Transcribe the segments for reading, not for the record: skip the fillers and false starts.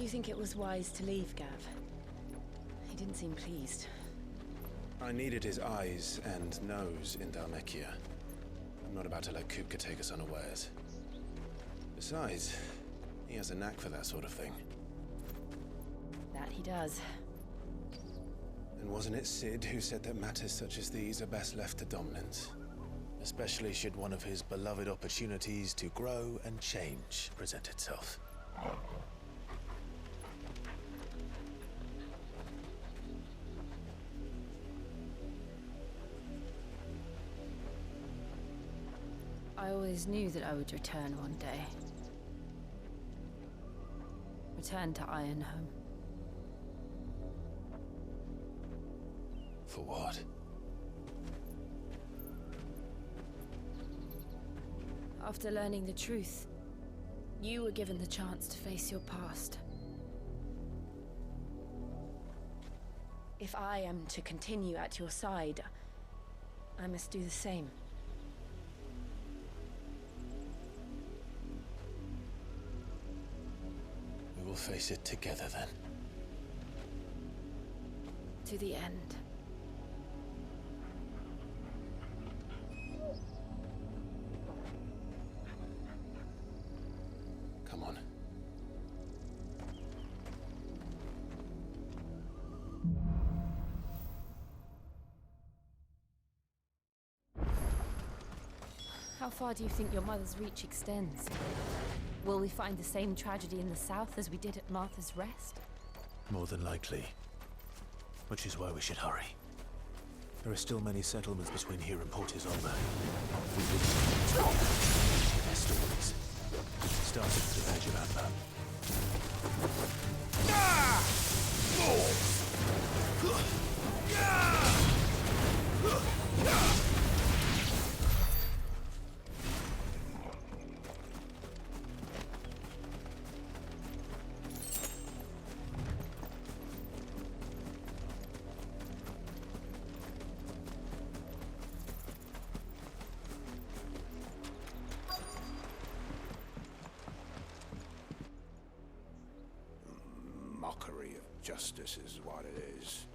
Do you think it was wise to leave, Gav? He didn't seem pleased. I needed his eyes and nose in Dhalmekia. I'm not about to let Kupka take us unawares. Besides, he has a knack for that sort of thing. That he does. And wasn't it Sid who said that matters such as these are best left to dominance? Especially should one of his beloved opportunities to grow and change present itself. I always knew that I would return one day. Return to Ironhome. For what? After learning the truth, you were given the chance to face your past. If I am to continue at your side, I must do the same. We will face it together then. To the end. Come on. How far do you think your mother's reach extends? Will we find the same tragedy in the south as we did at Martha's Rest? More than likely. Which is why we should hurry. There are still many settlements between here and Port Isolde. We will their stories. Starting with the edge of Amber. Mockery of justice is what it is.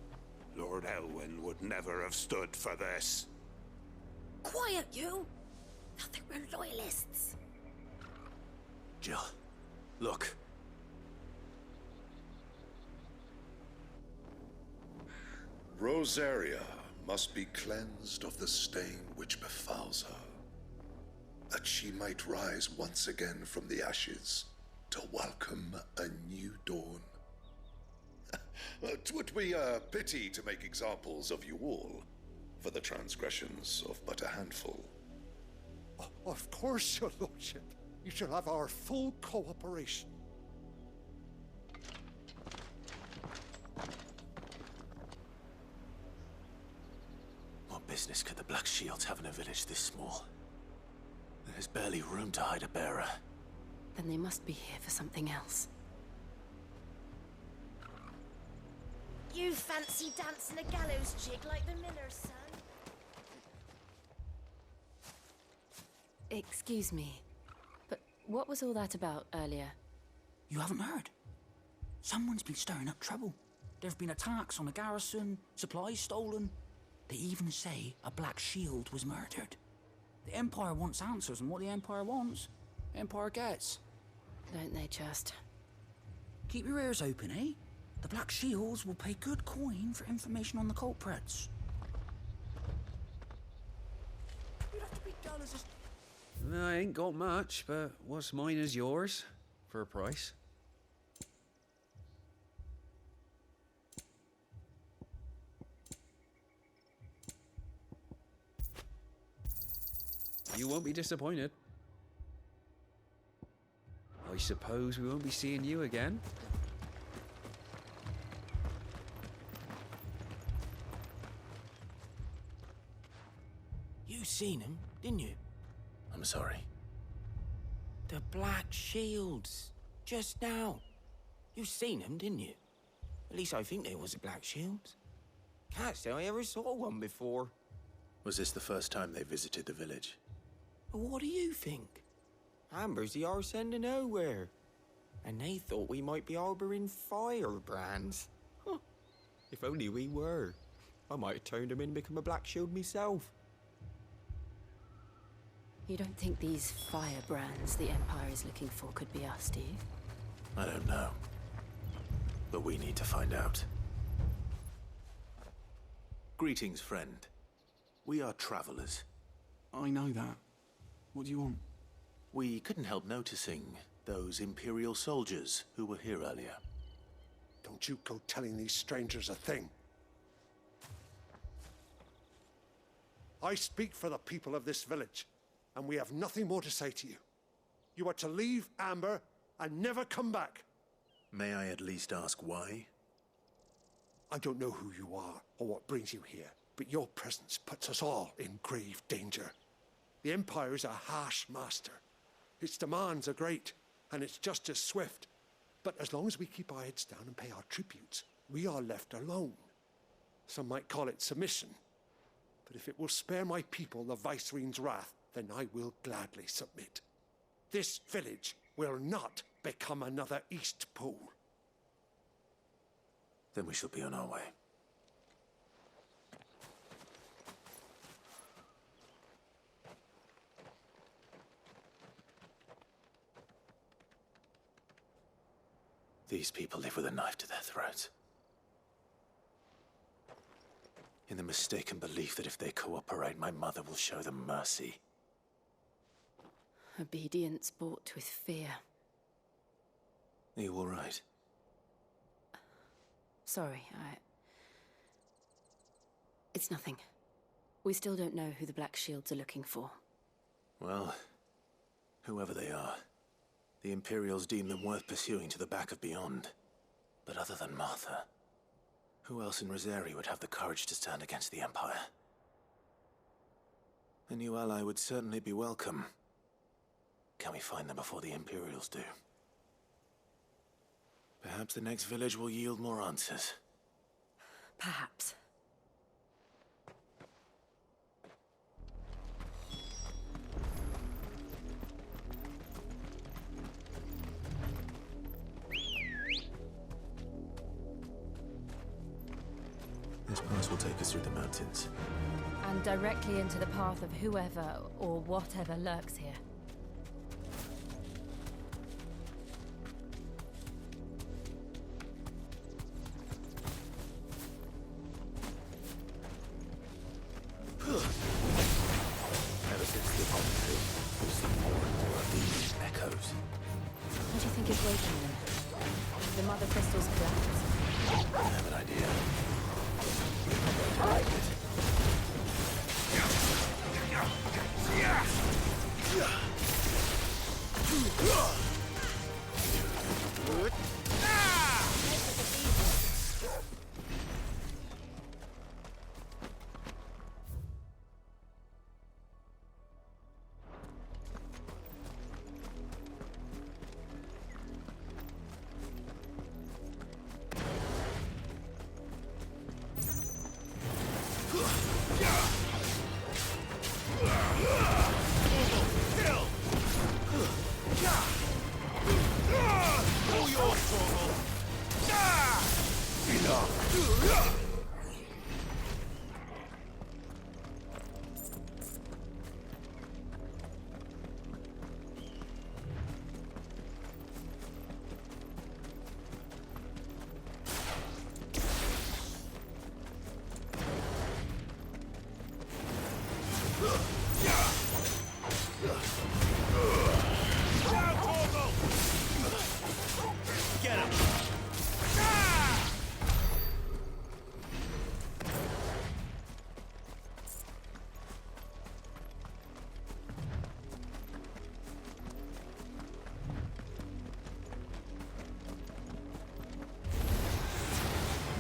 Lord Elwyn would never have stood for this. Quiet, you! Thought they were loyalists. Jill, look. Rosaria must be cleansed of the stain which befouls her, that she might rise once again from the ashes to welcome a new dawn. 'Twould be a pity to make examples of you all for the transgressions of but a handful. Of course, your lordship. You shall have our full cooperation. What business could the Black Shields have in a village this small? There's barely room to hide a bearer. Then they must be here for something else. You fancy dancing a gallows jig like the miller's son? Excuse me, but what was all that about earlier? You haven't heard? Someone's been stirring up trouble. There have been attacks on the garrison, supplies stolen. They even say a Black Shield was murdered. The Empire wants answers, and what the Empire wants, the Empire gets. Don't they just? Keep your ears open, eh? The Black Shields will pay good coin for information on the culprits. You'd have to be dull as a... I ain't got much, but what's mine is yours, for a price. You won't be disappointed. I suppose we won't be seeing you again. You seen him, didn't you? I'm sorry. The Black Shields. Just now. You seen them, didn't you? At least I think there was a Black Shield. Can't say I ever saw one before. Was this the first time they visited the village? But what do you think? Amber's the arse end of nowhere. And they thought we might be harbouring firebrands. Huh. If only we were. I might have turned them in and become a Black Shield myself. You don't think these firebrands the Empire is looking for could be us, do you? I don't know. But we need to find out. Greetings, friend. We are travelers. I know that. What do you want? We couldn't help noticing those Imperial soldiers who were here earlier. Don't you go telling these strangers a thing. I speak for the people of this village, and we have nothing more to say to you. You are to leave Amber and never come back. May I at least ask why? I don't know who you are or what brings you here, but your presence puts us all in grave danger. The Empire is a harsh master. Its demands are great, and its justice swift. But as long as we keep our heads down and pay our tributes, we are left alone. Some might call it submission. But if it will spare my people the Viceroy's wrath, then I will gladly submit. This village will not become another Eastpool. Then we shall be on our way. These people live with a knife to their throats. In the mistaken belief that if they cooperate, my mother will show them mercy. Obedience bought with fear. Are you all right? Sorry, It's nothing. We still don't know who the Black Shields are looking for. Well, whoever they are, the Imperials deem them worth pursuing to the back of beyond. But other than Martha, who else in Rosari would have the courage to stand against the Empire? A new ally would certainly be welcome. Can we find them before the Imperials do? Perhaps the next village will yield more answers. Perhaps. This pass will take us through the mountains. And directly into the path of whoever or whatever lurks here. Ever since the Odyssey, we've seen more and more of these echoes. What do you think is waking them? The Mother Crystal's collapse? I have an idea. We're not going to like it.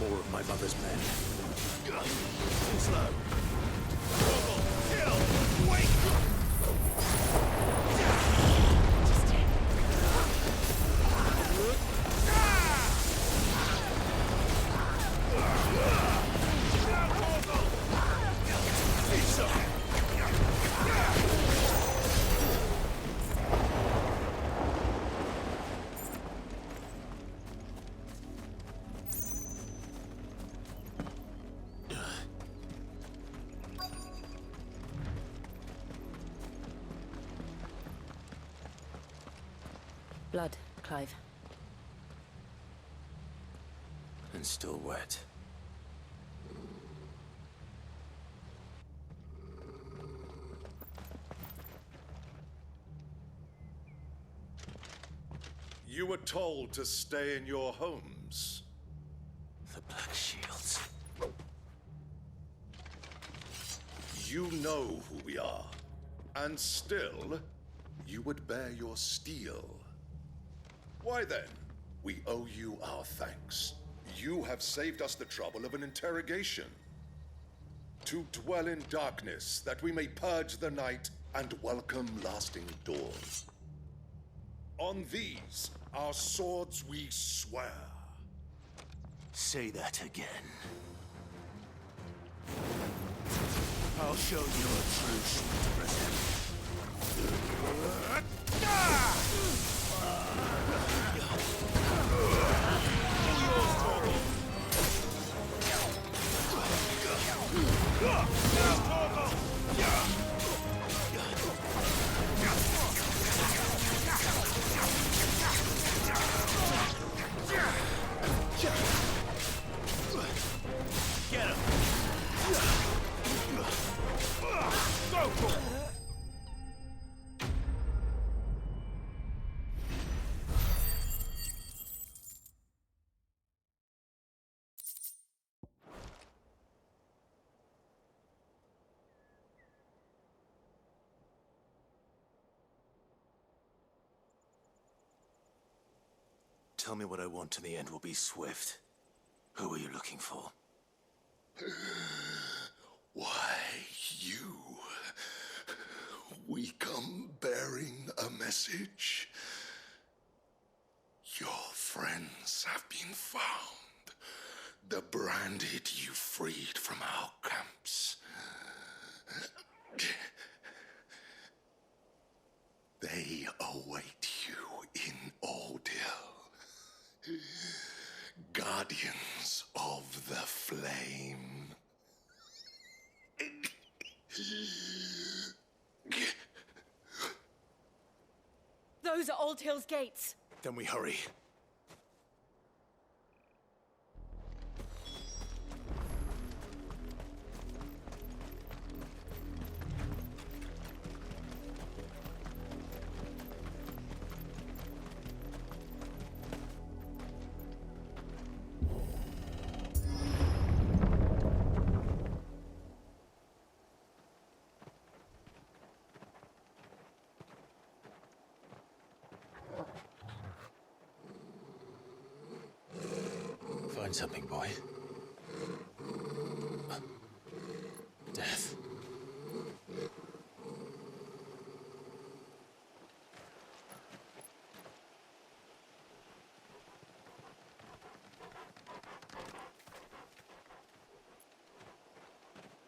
More of my mother's men. Too slow. Kill! Wait! blood, Clive. And still wet. You were told to stay in your homes. The Black Shields. You know who we are. And still, you would bear your steel. Why then? We owe you our thanks. You have saved us the trouble of an interrogation. To dwell in darkness, that we may purge the night and welcome lasting dawn. On these, our swords we swear. Say that again. I'll show you a true sweet present. Get him! Go! Tell me what I want and the end will be swift. Who are you looking for? Why, you. We come bearing a message. Your friends have been found. The branded you freed from our camps. They await you in Ordeal. Guardians of the Flame. Those are Old Hill's gates. Then we hurry. Find something, boy. Death.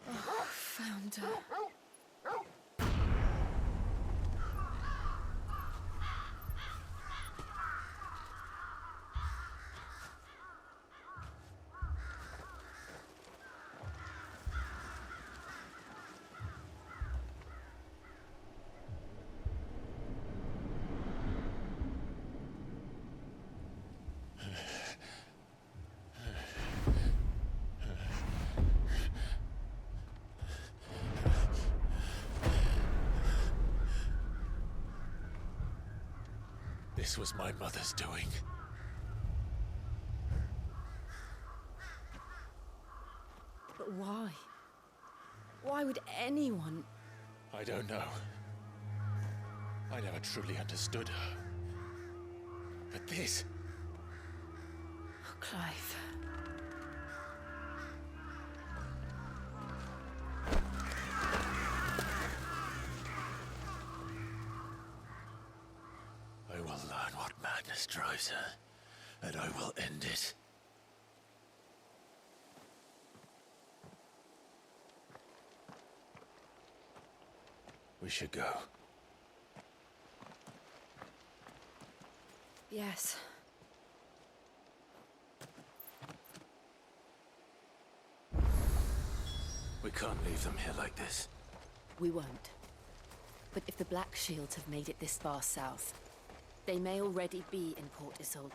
Oh, found her. This was my mother's doing. But why? Why would anyone... I don't know. I never truly understood her. But this... Oh, Clive. I will learn what madness drives her, and I will end it. We should go. Yes. We can't leave them here like this. We won't. But if the Black Shields have made it this far south, They may already be in Port Isolde.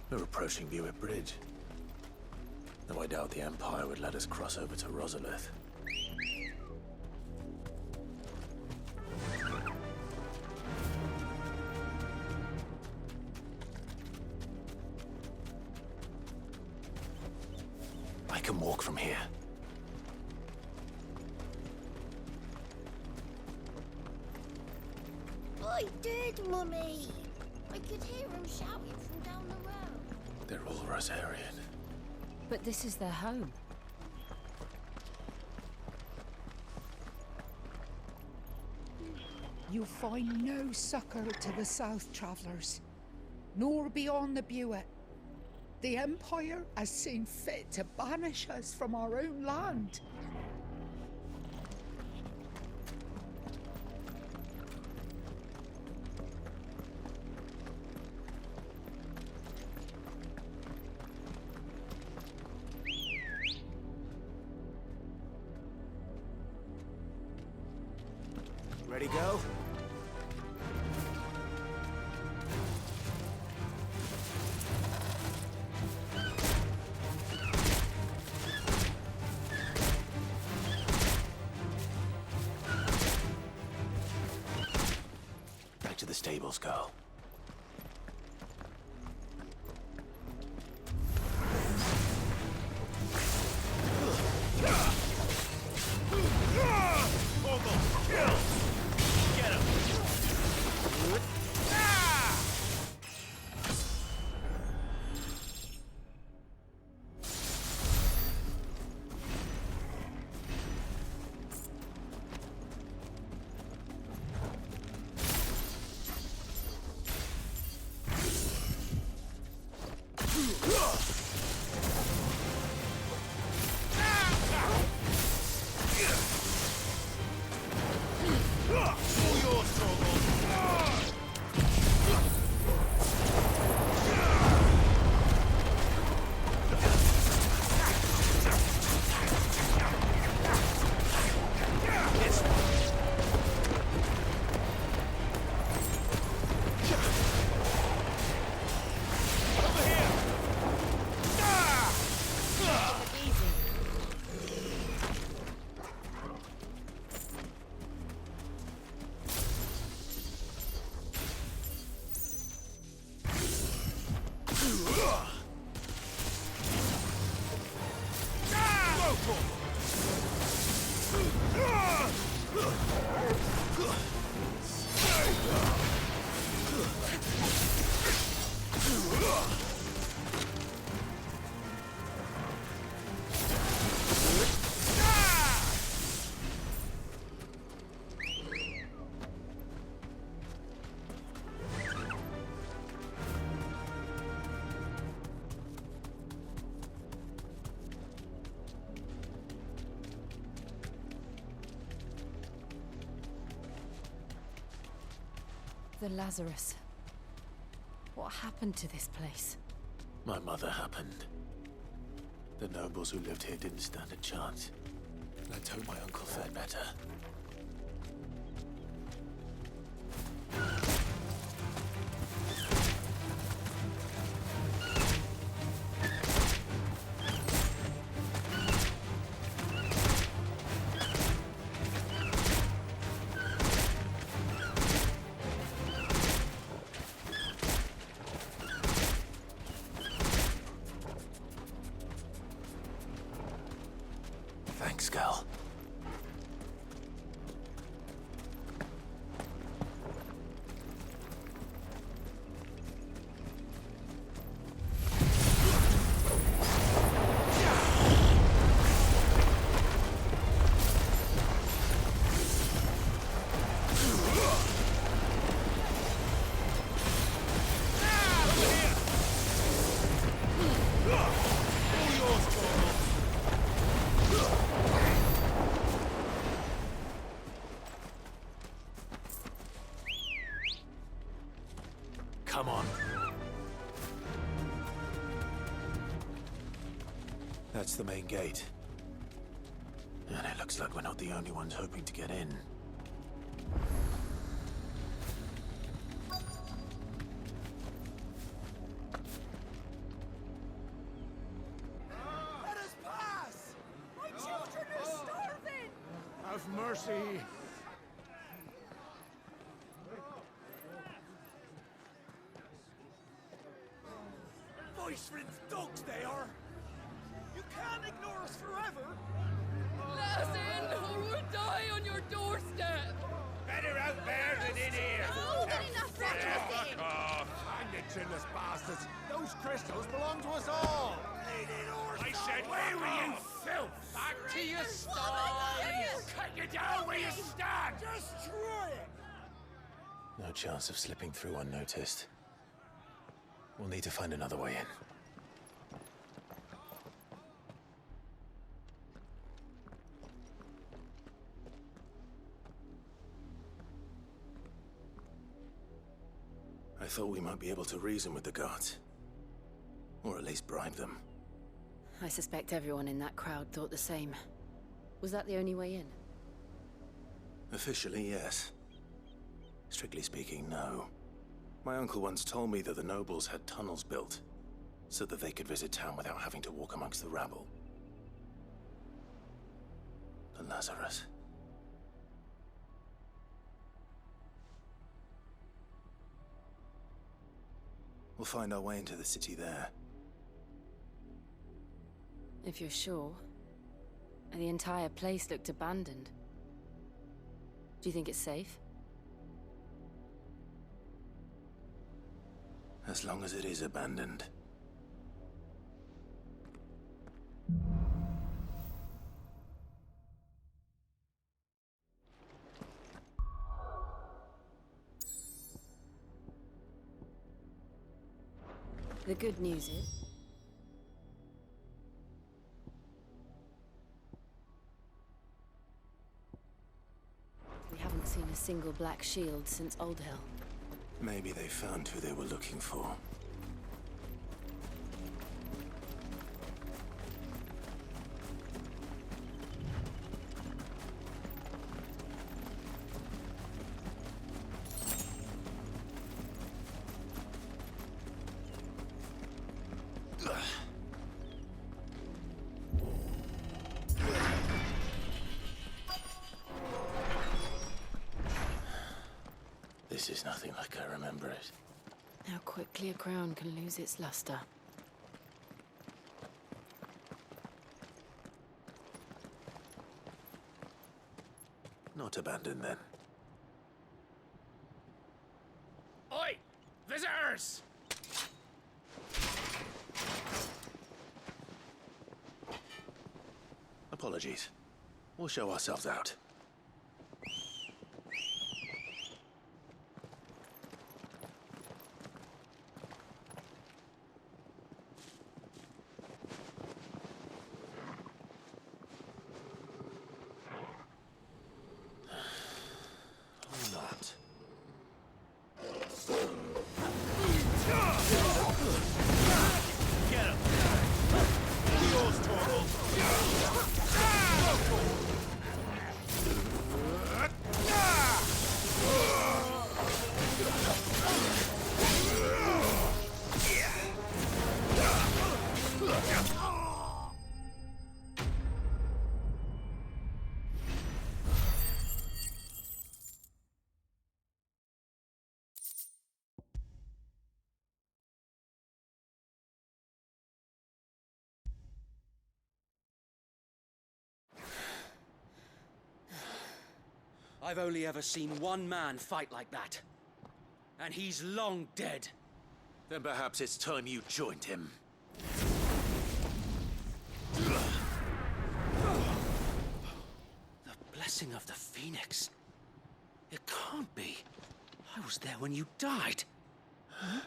We're approaching Buick Bridge. Though I doubt the Empire would let us cross over to Rosalith. I can walk from here. I did, Mummy. I could hear him shouting from down the road. They're all Rosarian. But this is their home. You find no succor to the South Travellers, nor beyond the Buet. The Empire has seen fit to banish us from our own land. Ready, go? Back to the stables, go. The Lazarus. What happened to this place? My mother happened. The nobles who lived here didn't stand a chance. Let's hope my uncle fared better. Thanks, Gal. Come on. That's the main gate. And it looks like we're not the only ones hoping to get in. Let us pass! My children are starving! Have mercy! Voice-rinsed dogs they are! You can't ignore us forever! Let us in, or we'll die on your doorstep! Better out there than in here! More than enough reckless in! Hang the chinless bastards! Those crystals belong to us all! I said, away with you, filth! Back to your stalls! Cut you down where you stand! Destroy it! No chance of slipping through unnoticed. We'll need to find another way in. I thought we might be able to reason with the guards. Or at least bribe them. I suspect everyone in that crowd thought the same. Was that the only way in? Officially, yes. Strictly speaking, no. My uncle once told me that the nobles had tunnels built, so that they could visit town without having to walk amongst the rabble. But Lazarus... We'll find our way into the city there. If you're sure. The entire place looked abandoned. Do you think it's safe? As long as it is abandoned. The good news is... we haven't seen a single black shield since Old Hill. Maybe they found who they were looking for. This is nothing like I remember it. How quickly a crown can lose its luster. Not abandoned, then. Oi! Visitors! Apologies. We'll show ourselves out. I've only ever seen one man fight like that. And he's long dead. Then perhaps it's time you joined him. The blessing of the Phoenix. It can't be. I was there when you died. Huh?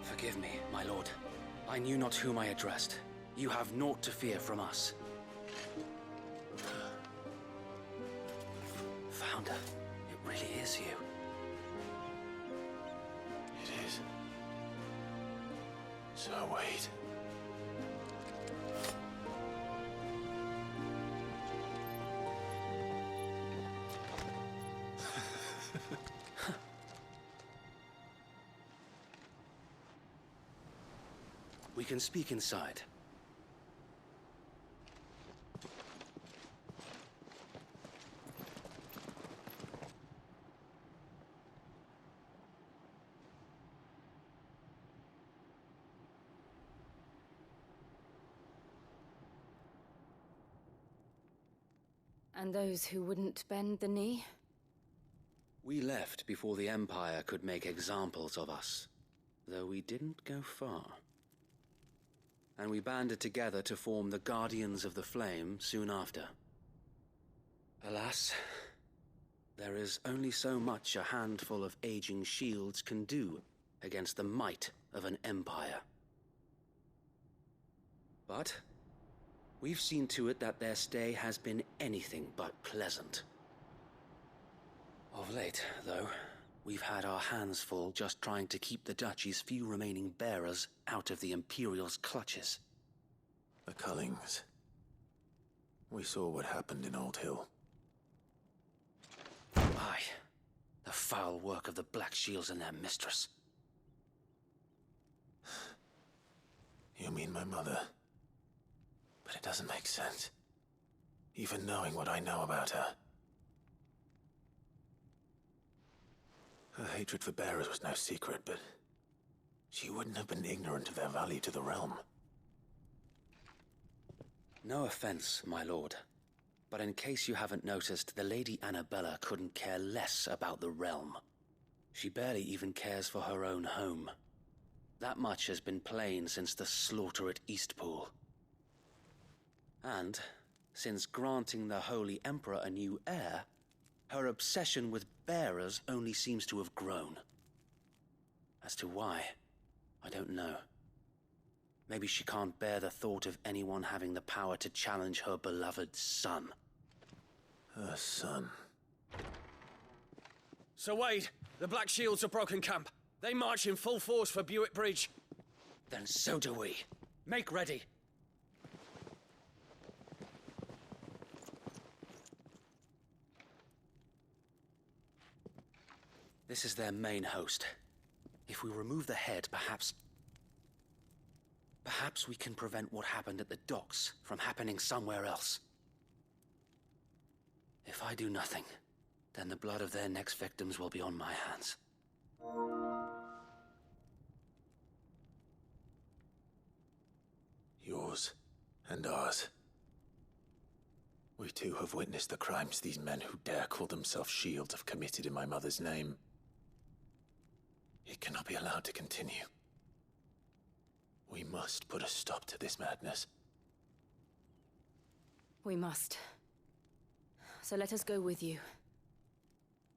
Forgive me, my lord. I knew not whom I addressed. You have naught to fear from us. So wait. We can speak inside. And those who wouldn't bend the knee? We left before the Empire could make examples of us, though we didn't go far. And we banded together to form the Guardians of the Flame soon after. Alas, there is only so much a handful of aging shields can do against the might of an empire. But we've seen to it that their stay has been anything but pleasant. Of late, though, we've had our hands full just trying to keep the Duchy's few remaining bearers out of the Imperial's clutches. The Cullings. We saw what happened in Old Hill. Aye. The foul work of the Black Shields and their mistress. You mean my mother? But it doesn't make sense. Even knowing what I know about her. Her hatred for bearers was no secret, but she wouldn't have been ignorant of their value to the realm. No offense, my lord, but in case you haven't noticed, the Lady Annabella couldn't care less about the realm. She barely even cares for her own home. That much has been plain since the slaughter at Eastpool. And, since granting the Holy Emperor a new heir, her obsession with bearers only seems to have grown. As to why, I don't know. Maybe she can't bear the thought of anyone having the power to challenge her beloved son. Her son. Sir Wade, the Black Shields have broken camp. They march in full force for Buick Bridge. Then so do we. Make ready. This is their main host. If we remove the head, perhaps we can prevent what happened at the docks from happening somewhere else. If I do nothing, then the blood of their next victims will be on my hands. Yours and ours. We too have witnessed the crimes these men who dare call themselves shields have committed in my mother's name. It cannot be allowed to continue. We must put a stop to this madness. We must. So let us go with you.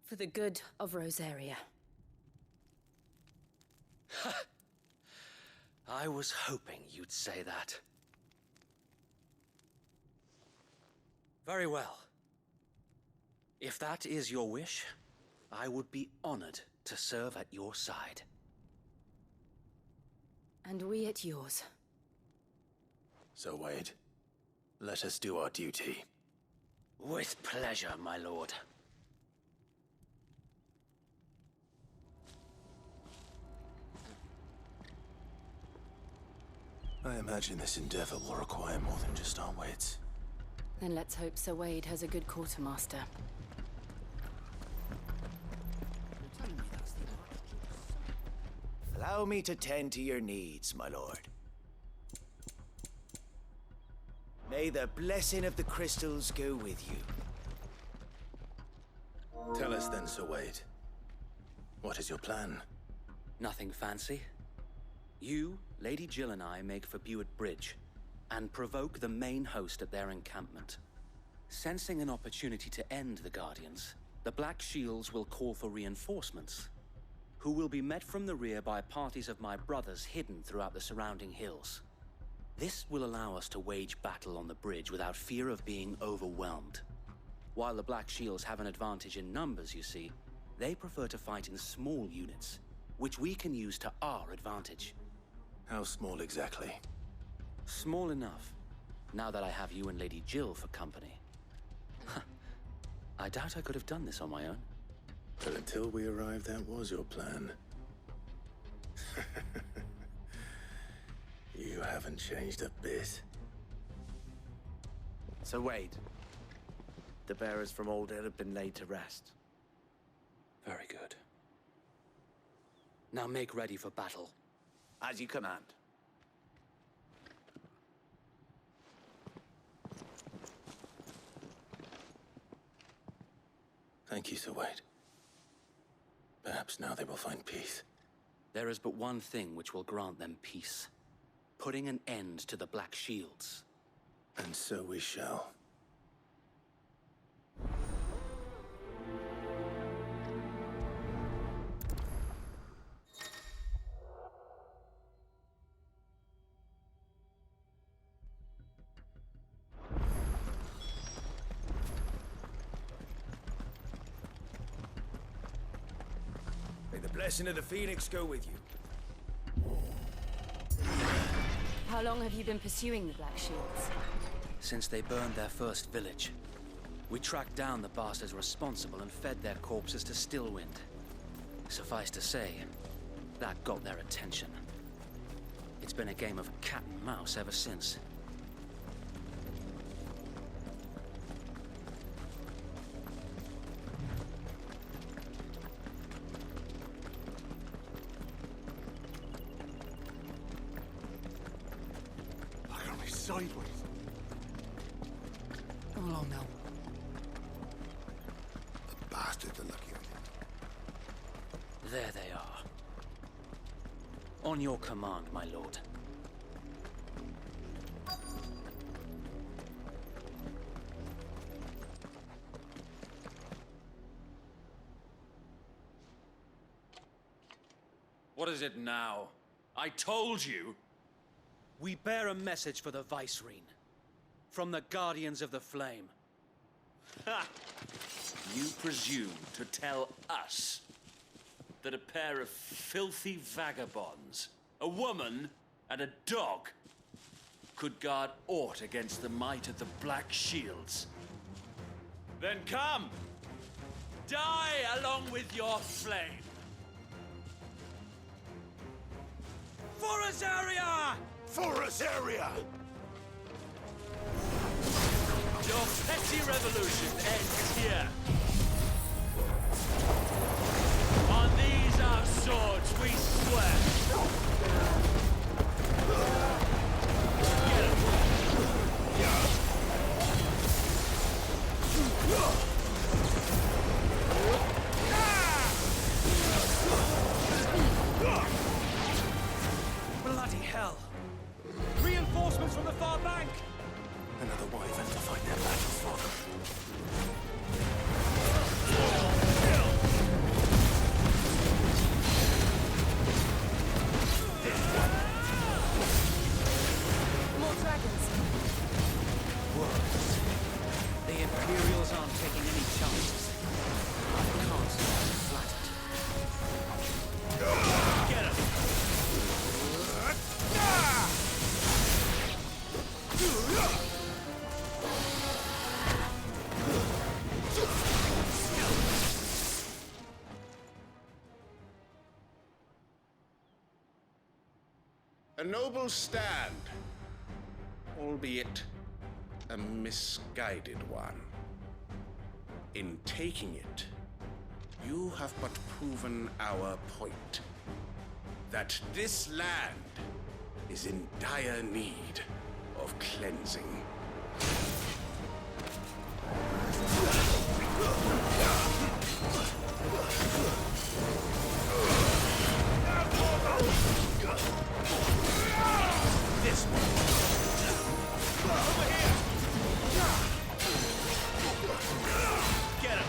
For the good of Rosaria. I was hoping you'd say that. Very well. If that is your wish, I would be honored to serve at your side. And we at yours. So, Wade, let us do our duty. With pleasure, my lord. I imagine this endeavor will require more than just our wits. Then let's hope Sir Wade has a good quartermaster. Allow me to tend to your needs, my lord. May the blessing of the crystals go with you. Tell us then, Sir Wade. What is your plan? Nothing fancy. You, Lady Jill and I make for Buick Bridge, and provoke the main host at their encampment. Sensing an opportunity to end the Guardians, the Black Shields will call for reinforcements, who will be met from the rear by parties of my brothers hidden throughout the surrounding hills. This will allow us to wage battle on the bridge without fear of being overwhelmed. While the Black Shields have an advantage in numbers, you see, they prefer to fight in small units, which we can use to our advantage. How small exactly? Small enough, now that I have you and Lady Jill for company. I doubt I could have done this on my own. But until we arrived, that was your plan. You haven't changed a bit. So Wade, the bearers from Old Hill have been laid to rest. Very good. Now make ready for battle. As you command. Thank you, Sir Wade. Perhaps now they will find peace. There is but one thing which will grant them peace. Putting an end to the Black Shields. And so we shall. May the blessing of the Phoenix go with you. How long have you been pursuing the Black Shields? Since they burned their first village. We tracked down the bastards responsible and fed their corpses to Stillwind. Suffice to say, that got their attention. It's been a game of cat and mouse ever since. Look at me sideways. Come along now. The bastards are lucky on you. There they are. On your command, my lord. What is it now? I told you! We bear a message for the Vicereine. From the Guardians of the Flame. Ha! You presume to tell us that a pair of filthy vagabonds, a woman and a dog, could guard aught against the might of the Black Shields? Then come! Die along with your flame! For Azaria! For Azaria! Your petty revolution ends here. On these our swords we swear. Get him. Bloody hell! Reinforcements from the far bank! Another wyvern to fight their battle for them. More dragons. Worse. The Imperials aren't taking any chances. I can't say I'm flattered. Get him. A noble stand, albeit a misguided one. In taking it, you have but proven our point. That this land is in dire need of cleansing. This one. Over here. Get him.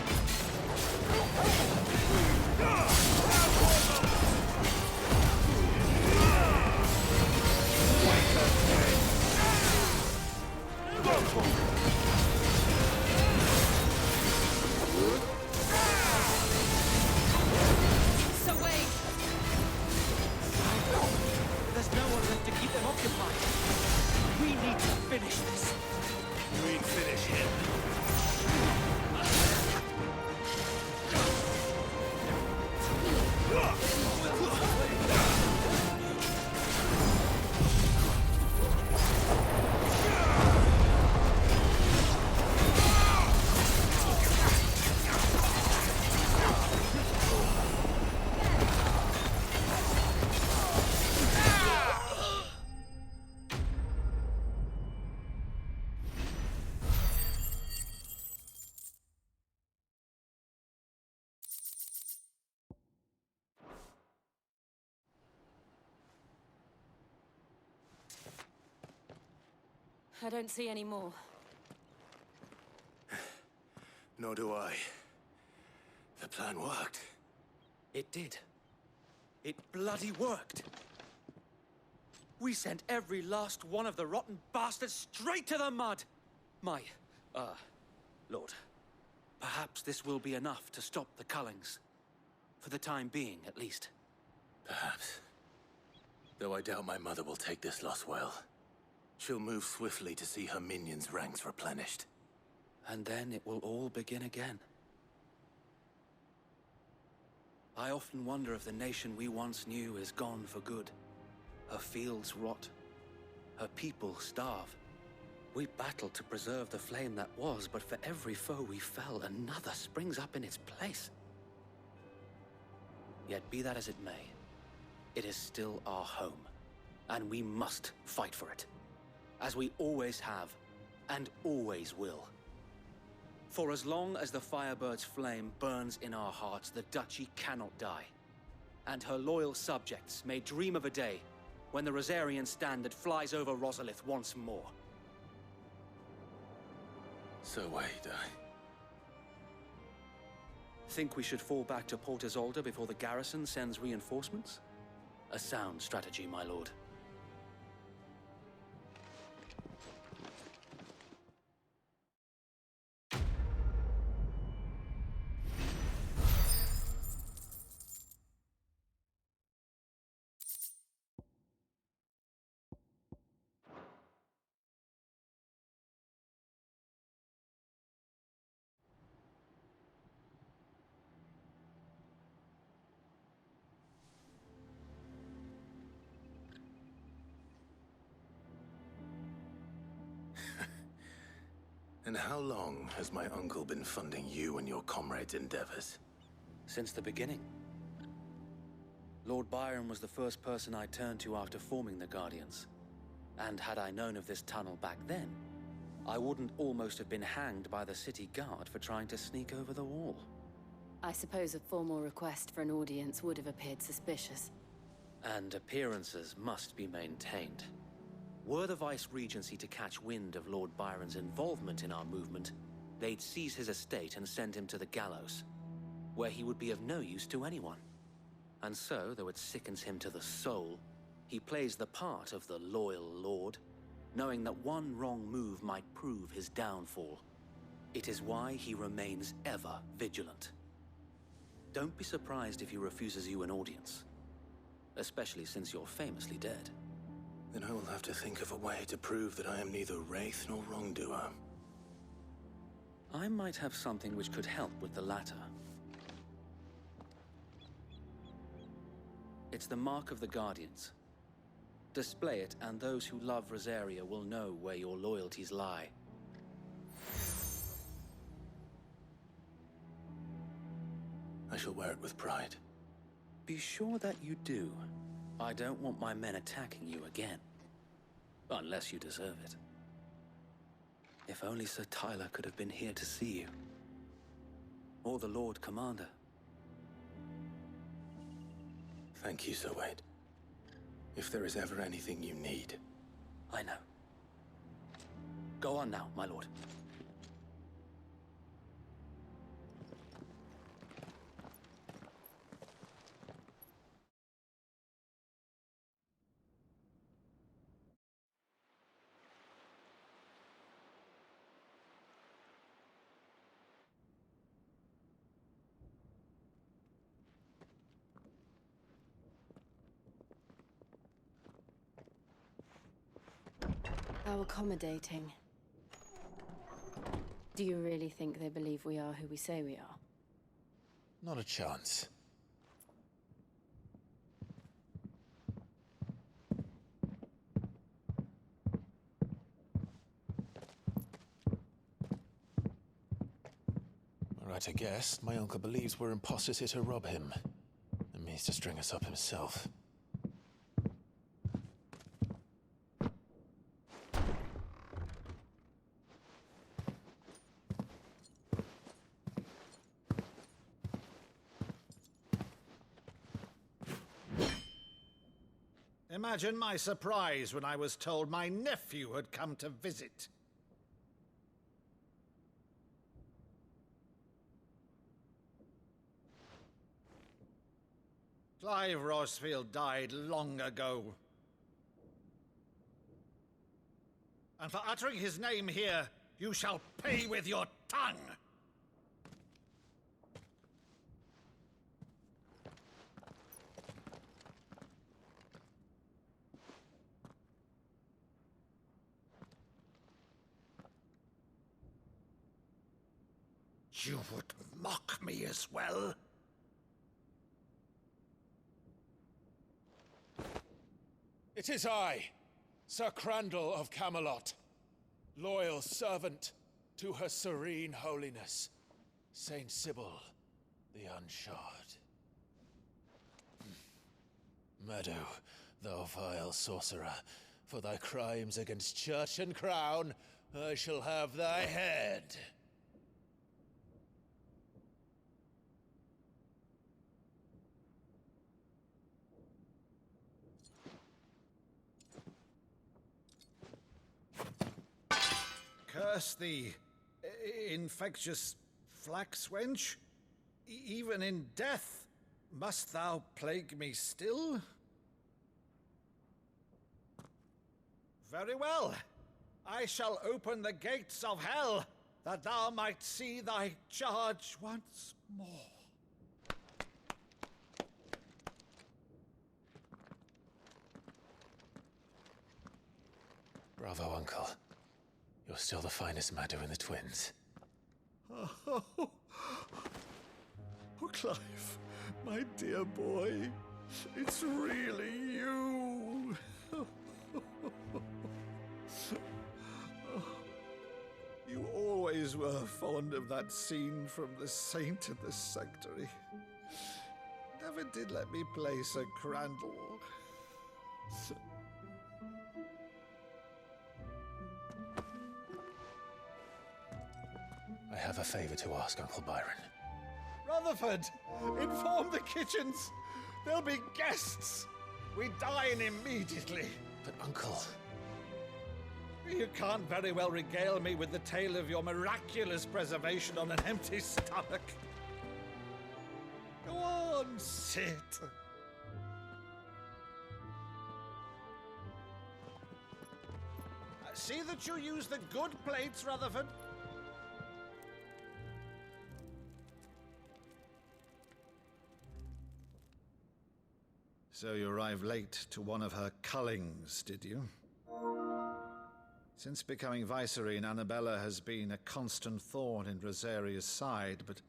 there's no one left to keep them occupied. We need to finish this. We finish him. I don't see any more. Nor do I. The plan worked. It did. It bloody worked. We sent every last one of the rotten bastards straight to the mud. Lord, perhaps this will be enough to stop the Cullings. For the time being, at least. Perhaps. Though I doubt my mother will take this loss well. She'll move swiftly to see her minions' ranks replenished. And then it will all begin again. I often wonder if the nation we once knew is gone for good. Her fields rot. Her people starve. We battled to preserve the flame that was, but for every foe we fell, another springs up in its place. Yet be that as it may, it is still our home, and we must fight for it. As we always have, and always will. For as long as the Firebird's flame burns in our hearts, the Duchy cannot die. And her loyal subjects may dream of a day when the Rosarian standard flies over Rosalith once more. So wait, Think we should fall back to Port Isolde before the garrison sends reinforcements? A sound strategy, my lord. And how long has my uncle been funding you and your comrades' endeavors? Since the beginning. Lord Byron was the first person I turned to after forming the Guardians. And had I known of this tunnel back then, I wouldn't almost have been hanged by the city guard for trying to sneak over the wall. I suppose a formal request for an audience would have appeared suspicious. And appearances must be maintained. Were the Vice-Regency to catch wind of Lord Byron's involvement in our movement, they'd seize his estate and send him to the gallows, where he would be of no use to anyone. And so, though it sickens him to the soul, he plays the part of the loyal lord, knowing that one wrong move might prove his downfall. It is why he remains ever vigilant. Don't be surprised if he refuses you an audience, especially since you're famously dead. Then I will have to think of a way to prove that I am neither wraith nor wrongdoer. I might have something which could help with the latter. It's the mark of the Guardians. Display it, and those who love Rosaria will know where your loyalties lie. I shall wear it with pride. Be sure that you do. I don't want my men attacking you again. Unless you deserve it. If only Sir Tyler could have been here to see you. Or the Lord Commander. Thank you, Sir Wade. If there is ever anything you need. I know. Go on now, my lord. How accommodating. Do you really think they believe we are who we say we are? Not a chance. Right, I guess. My uncle believes we're imposters here to rob him. And means to string us up himself. Imagine my surprise when I was told my nephew had come to visit. Clive Rosfield died long ago. And for uttering his name here, you shall pay with your tongue! You would mock me as well? It is I, Sir Crandall of Camelot, loyal servant to Her Serene Holiness, Saint Sybil the Unshod. Meadow, thou vile sorcerer, for thy crimes against church and crown, I shall have thy head. Curse thee, infectious flax wench. Even in death, must thou plague me still? Very well. I shall open the gates of hell, that thou might see thy charge once more. Bravo, Uncle. You're still the finest Meadow in the twins. Oh, Clive, my dear boy, it's really you. You always were fond of that scene from The Saint and the Sanctuary. Never did let me play Sir Crandall. I have a favor to ask, Uncle Byron. Rutherford, inform the kitchens. There'll be guests. We dine immediately. But, Uncle... You can't very well regale me with the tale of your miraculous preservation on an empty stomach. Go on, sit. See that you use the good plates, Rutherford. So you arrived late to one of her cullings, did you? Since becoming Vicereine, Annabella has been a constant thorn in Rosaria's side, but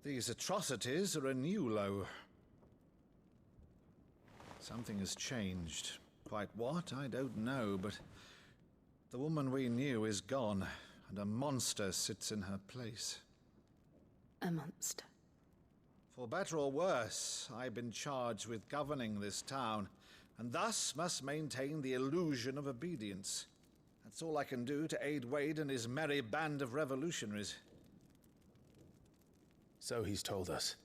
these atrocities are a new low. Something has changed. Quite what, I don't know, but the woman we knew is gone, and a monster sits in her place. A monster? For better or worse, I've been charged with governing this town, and thus must maintain the illusion of obedience. That's all I can do to aid Wade and his merry band of revolutionaries. So he's told us.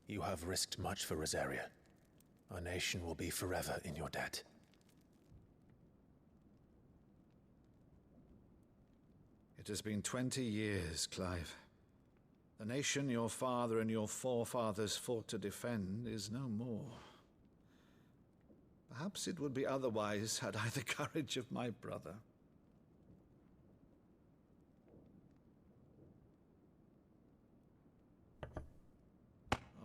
You have risked much for Rosaria. Our nation will be forever in your debt. It has been 20 years, Clive. The nation your father and your forefathers fought to defend is no more. Perhaps it would be otherwise had I the courage of my brother.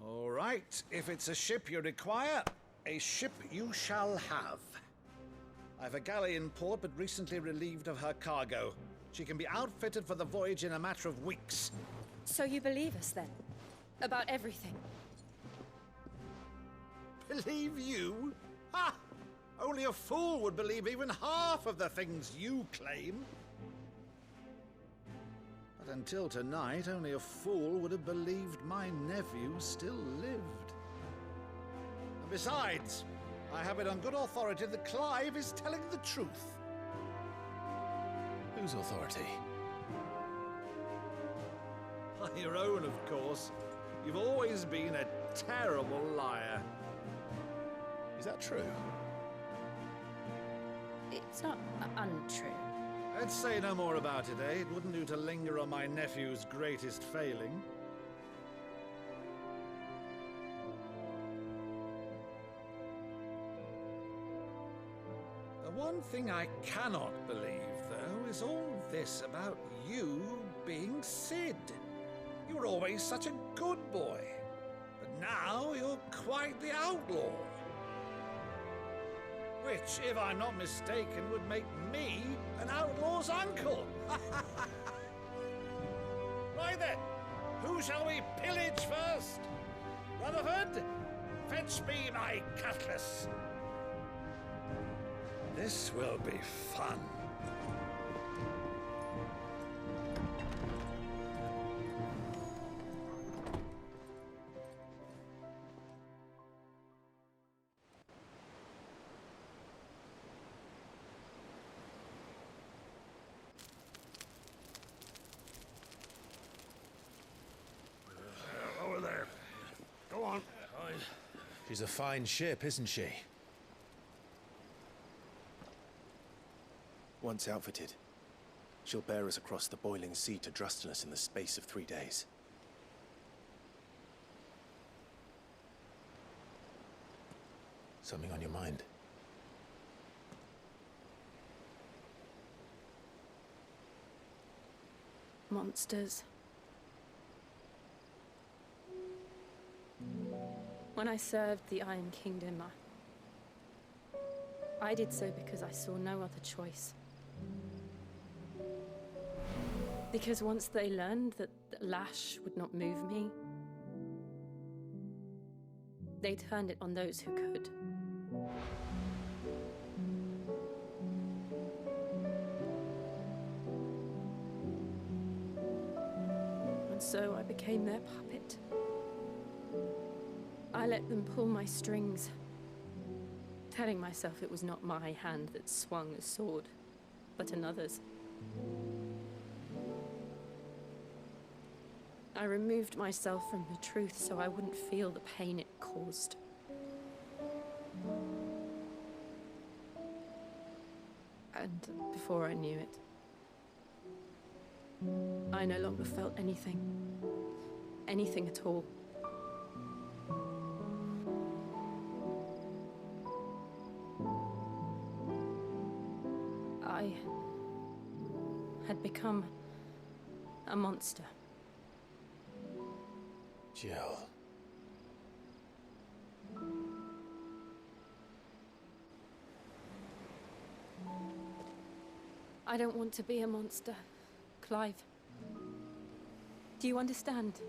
All right, if it's a ship you require, a ship you shall have. I I've a galley in port, but recently relieved of her cargo. She can be outfitted for the voyage in a matter of weeks. So you believe us then? About everything? Believe you? Ha! Only a fool would believe even half of the things you claim. But until tonight, only a fool would have believed my nephew still lived. And besides, I have it on good authority that Clive is telling the truth. Whose authority? By your own, of course. You've always been a terrible liar. Is that true? It's not untrue. I'd say no more about it, eh? It wouldn't do to linger on my nephew's greatest failing. The one thing I cannot believe, though, is all this about you being Sid. You were always such a good boy, but now you're quite the outlaw. Which, if I'm not mistaken, would make me an outlaw's uncle. Right then, who shall we pillage first? Rutherford, fetch me my cutlass. This will be fun. Over there. Go on. She's a fine ship, isn't she? Once outfitted, she'll bear us across the boiling sea to Drustenus in the space of 3 days. Something on your mind? Monsters. When I served the Iron Kingdom, I did so because I saw no other choice. Because once they learned that the lash would not move me, they turned it on those who could. And so I became their puppet. I let them pull my strings, telling myself it was not my hand that swung a sword, but another's. I removed myself from the truth so I wouldn't feel the pain it caused. And before I knew it, I no longer felt anything. Anything at all. I had become a monster. Jill. I don't want to be a monster, Clive. Do you understand?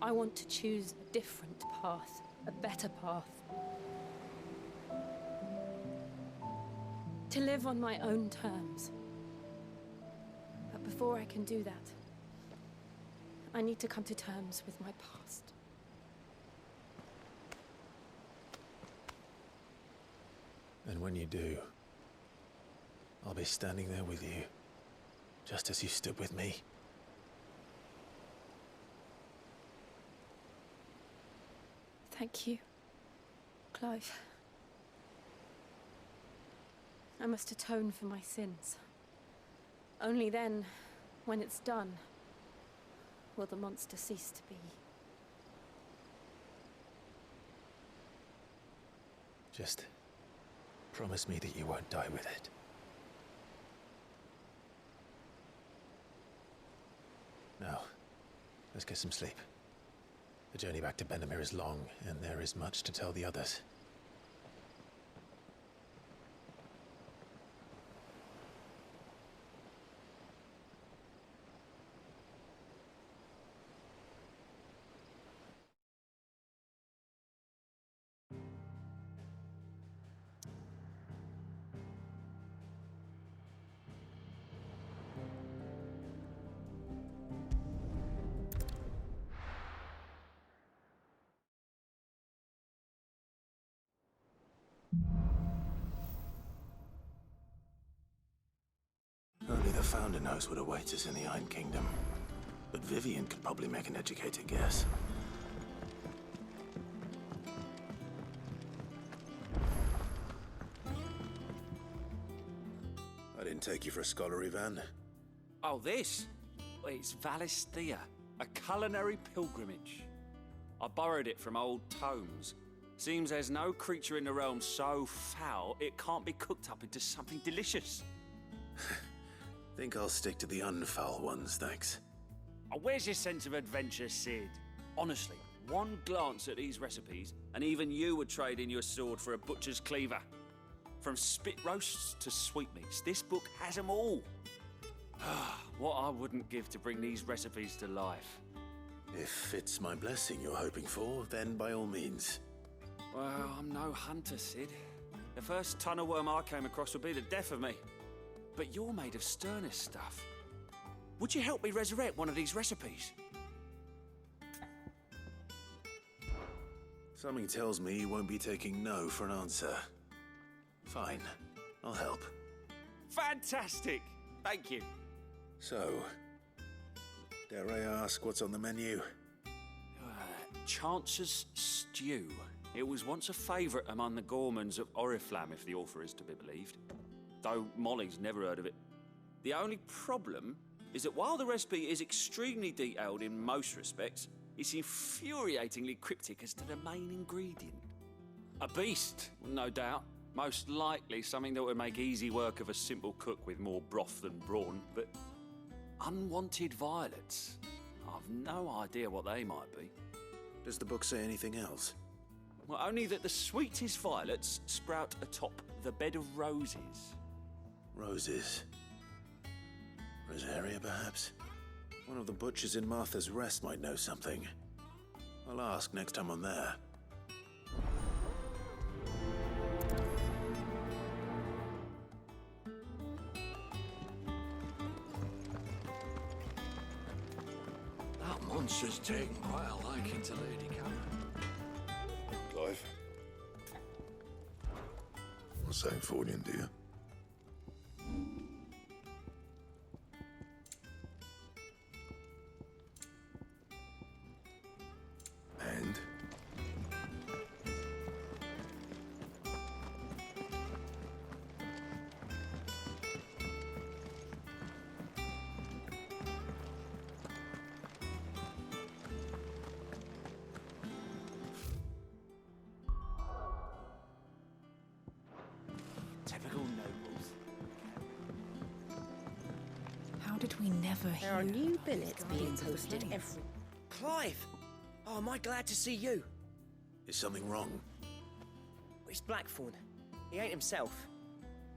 I want to choose a different path, a better path. To live on my own terms. But before I can do that, I need to come to terms with my past. And when you do, I'll be standing there with you, just as you stood with me. Thank you, Clive. I must atone for my sins. Only then, when it's done, will the monster cease to be. Just promise me that you won't die with it. Now, let's get some sleep. The journey back to Benamir is long, and there is much to tell the others. founder knows what awaits us in the Iron Kingdom. But Vivian could probably make an educated guess. I didn't take you for a scholar, Ivan. Oh, this? Well, it's Valisthea, a culinary pilgrimage. I borrowed it from old tomes. Seems there's no creature in the realm so foul it can't be cooked up into something delicious. Think I'll stick to the unfoul ones, thanks. Oh, where's your sense of adventure, Sid? Honestly, one glance at these recipes, and even you would trade in your sword for a butcher's cleaver. From spit roasts to sweetmeats, this book has them all. What I wouldn't give to bring these recipes to life. If it's my blessing you're hoping for, then by all means. Well, I'm no hunter, Sid. The first tunnel worm I came across would be the death of me. But you're made of sterner stuff. Would you help me resurrect one of these recipes? Something tells me you won't be taking no for an answer. Fine, I'll help. Fantastic! Thank you. So, dare I ask what's on the menu? Chance's Stew. It was once a favourite among the gourmands of Oriflamme, if the author is to be believed. Though Molly's never heard of it. The only problem is that while the recipe is extremely detailed in most respects, it's infuriatingly cryptic as to the main ingredient. A beast, no doubt. Most likely something that would make easy work of a simple cook with more broth than brawn, but unwanted violets. I've no idea what they might be. Does the book say anything else? Well, only that the sweetest violets sprout atop the bed of roses. Roses. Rosaria, perhaps? One of the butchers in Martha's Rest might know something. I'll ask next time I'm there. That monster's taken quite a liking to Lady Cameron. Clive? What's saying Fordian, do you? And? Typical nobles. How did we never hear? There are new billets these being guardians of the posted flame? every... Clive! Oh, am I glad to see you? Is something wrong? It's Blackthorn. He ain't himself.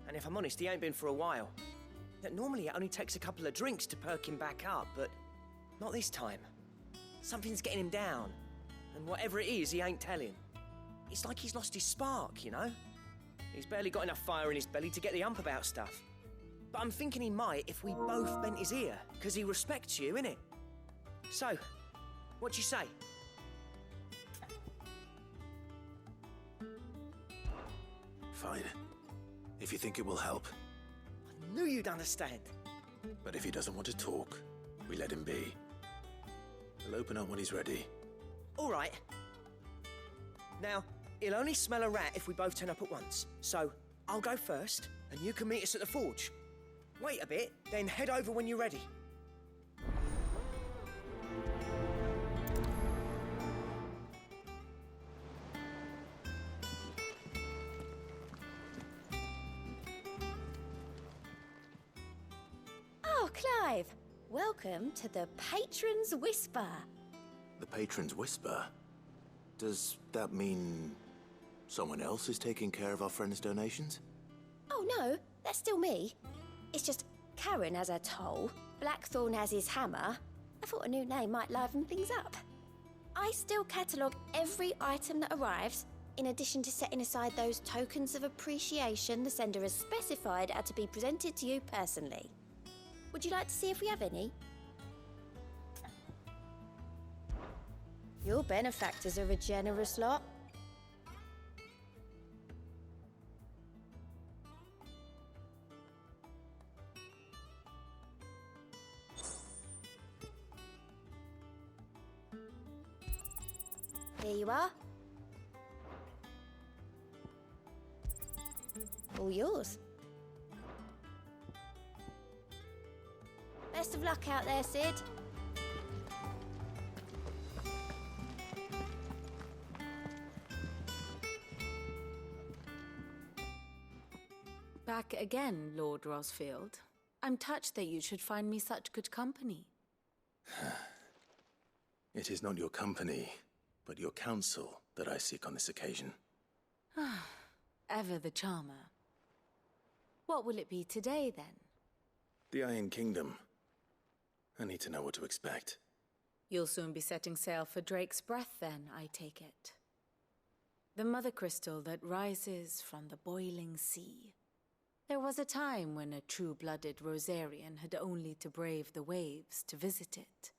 And if I'm honest, he ain't been for a while. Normally it only takes a couple of drinks to perk him back up, but not this time. Something's getting him down. And whatever it is, he ain't telling. It's like he's lost his spark, you know? He's barely got enough fire in his belly to get the ump about stuff. But I'm thinking he might if we both bent his ear, because he respects you, innit? So, what do you say? Fine. If you think it will help. I knew you'd understand. But if he doesn't want to talk, we let him be. He'll open up when he's ready. All right. Now, he'll only smell a rat if we both turn up at once. So, I'll go first, and you can meet us at the forge. Wait a bit, then head over when you're ready. Oh, Clive! Welcome to the Patron's Whisper. The Patron's Whisper? Does that mean someone else is taking care of our friend's donations? Oh no, that's still me. It's just Karen has her toll, Blackthorn has his hammer. I thought a new name might liven things up. I still catalogue every item that arrives, in addition to setting aside those tokens of appreciation the sender has specified are to be presented to you personally. Would you like to see if we have any? Your benefactors are a generous lot. Here you are. All yours. Best of luck out there, Sid. Back again, Lord Rosfield. I'm touched that you should find me such good company. It is not your company, but your counsel that I seek on this occasion. Ever the charmer. What will it be today, then? The Iron Kingdom. I need to know what to expect. You'll soon be setting sail for Drake's Breath, then, I take it. The mother crystal that rises from the boiling sea. There was a time when a true-blooded Rosarian had only to brave the waves to visit it.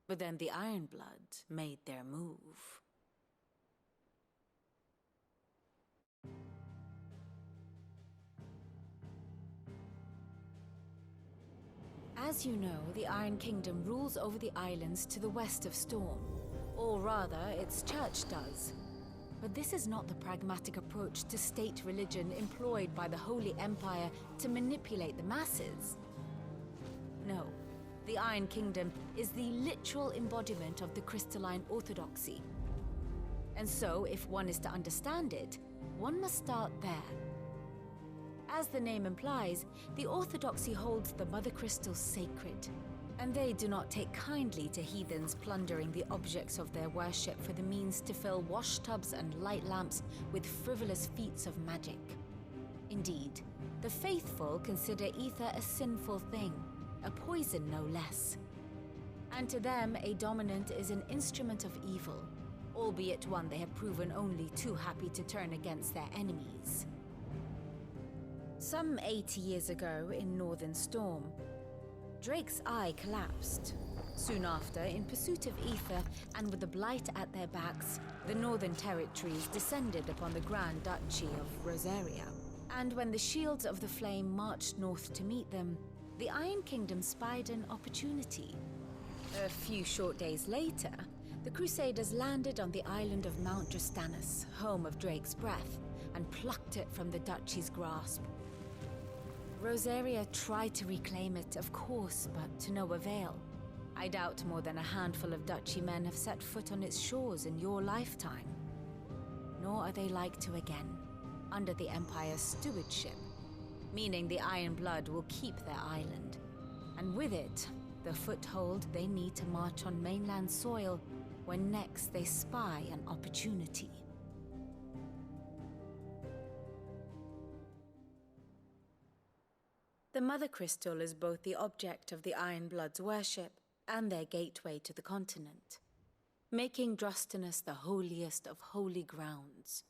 But then the Ironblood made their move. As you know, the Iron Kingdom rules over the islands to the west of Storm. Or rather, its church does. But this is not the pragmatic approach to state religion employed by the Holy Empire to manipulate the masses. No, the Iron Kingdom is the literal embodiment of the crystalline orthodoxy. And so, if one is to understand it, one must start there. As the name implies, the orthodoxy holds the mother crystals sacred, and they do not take kindly to heathens plundering the objects of their worship for the means to fill washtubs and light lamps with frivolous feats of magic. Indeed, the faithful consider ether a sinful thing, a poison no less. And to them, a dominant is an instrument of evil, albeit one they have proven only too happy to turn against their enemies. Some 80 years ago in Northern Storm, Drake's eye collapsed. Soon after, in pursuit of ether and with the Blight at their backs, the Northern Territories descended upon the Grand Duchy of Rosaria. And when the Shields of the Flame marched north to meet them, the Iron Kingdom spied an opportunity. A few short days later, the Crusaders landed on the island of Mount Drastanus, home of Drake's Breath, and plucked it from the Duchy's grasp. Rosaria tried to reclaim it, of course, but to no avail. I doubt more than a handful of Duchy men have set foot on its shores in your lifetime. Nor are they like to again, under the Empire's stewardship, meaning the Iron Blood will keep their island, and with it, the foothold they need to march on mainland soil when next they spy an opportunity. The Mother Crystal is both the object of the Iron Blood's worship and their gateway to the continent, making Drastanus the holiest of holy grounds,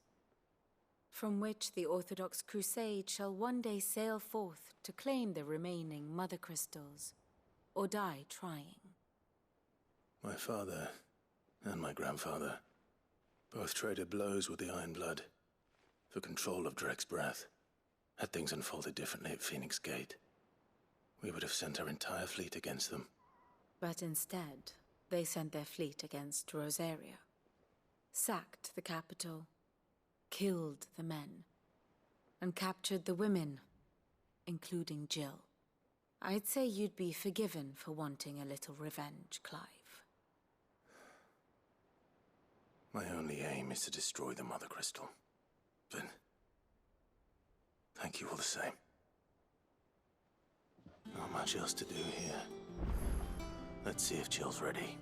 from which the Orthodox Crusade shall one day sail forth to claim the remaining Mother Crystals, or die trying. My father and my grandfather both traded blows with the Iron Blood for control of Drake's Breath. Had things unfolded differently at Phoenix Gate, we would have sent our entire fleet against them. But instead, they sent their fleet against Rosaria, sacked the capital, killed the men, and captured the women, including Jill. I'd say you'd be forgiven for wanting a little revenge, Clive. My only aim is to destroy the Mother Crystal. But thank you all the same. Not much else to do here. Let's see if Jill's ready.